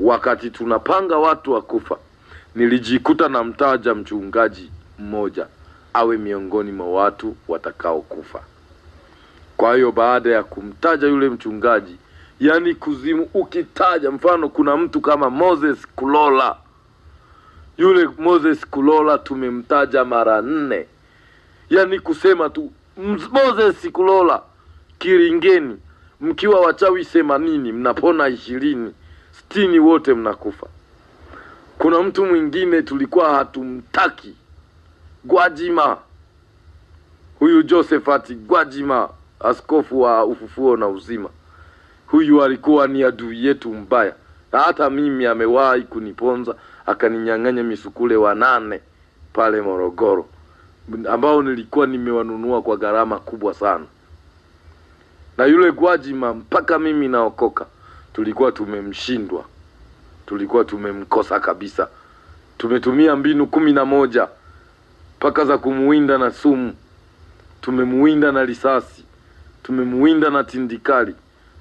wakati tunapanga watu wa kufa, nilijikuta na mtaja mchungaji mmoja awe miongoni mwa watu watakao kufa. Kwa hiyo baada ya kumtaja yule mchungaji, yani kuzimu ukitaja, mfano kuna mtu kama Moses Kulola. Yule Moses Kulola tumemtaja mara 4. Yani kusema tu Moses Kulola Kiringeni, mkiwa wachawi 80 mnapona 20, 60 wote mnakufa. Kuna mtu mwingine tulikuwa hatumtaki, Gwajima. Huyu Josephat Gwajima, askofu wa Ufufuo na Uzima. Huyu alikuwa ni adui yetu mbaya. Na hata mimi amewahi kuniponza, akaninyang'anya misukule 8 pale Morogoro, ambao nilikuwa nimewanunua kwa gharama kubwa sana. Na yule Gwajima mpaka mimi naokoka tulikuwa tumemshindwa. Tulikuwa tumemkosa kabisa. Tumetumia mbinu 11 mpaka za kumuwinda na sumu. Tumemuwinda na risasi, tumemuwinda na tindikali,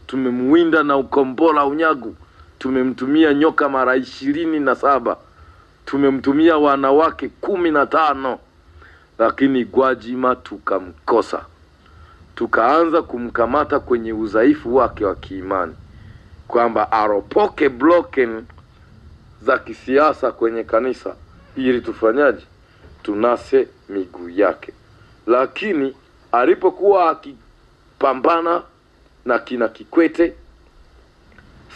tumemuwinda na ukombola unyagu, tumemtumia nyoka mara 27, tumemtumia wanawake 15, lakini Gwajima tukamkosa. Tukaanza kumkamata kwenye udhaifu wake wa kiimani, kwamba aropoke blocken za kisiasa kwenye kanisa ili tufanyaje, tunase miguu yake. Lakini alipokuwa akipambana na kina Kikwete,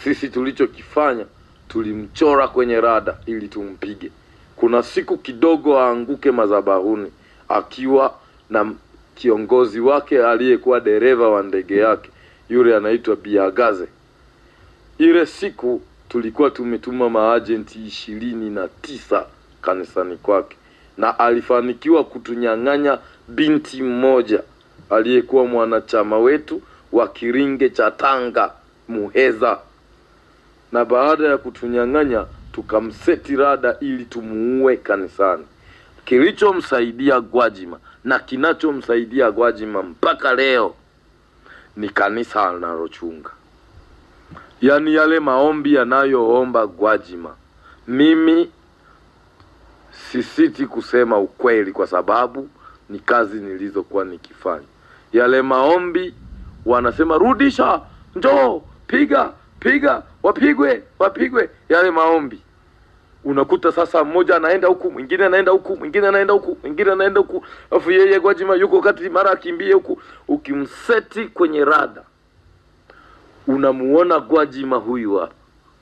sisi tulichokifanya tulimchora kwenye rada ili tumpige. Kuna siku kidogo aanguke madhabahuni akiwa na kiongozi wake aliyekuwa dereva wa ndege yake, yule anaitwa Biagaze. Ile siku tulikuwa tumetuma maagenti 29 kanisani kwake, na alifanikiwa kutunyang'anya binti mmoja aliyekuwa mwanachama wetu wa Kiringe cha Tanga, Muheza. Na baada ya kutunyang'anya tukamseti rada ili tumuue kanisani. Kilichomsaidia Gwajima na kinachomsaidia Gwajima mpaka leo ni kanisa analochunga. Yani yale maombi yanayoomba Gwajima, mimi sisiti kusema ukweli kwa sababu ni kazi nilizokuwa nikifanya. Yale maombi wanasema rudisha, njoo, piga, wapigwe. Yale maombi unakuta sasa mmoja anaenda huku, mwingine anaenda huku, mwingine anaenda huku, mwingine anaenda huku, afu yeye Gwajima yuko kati, mara akimbie huku. Ukimseti kwenye rada unamuona Gwajima huyu hapa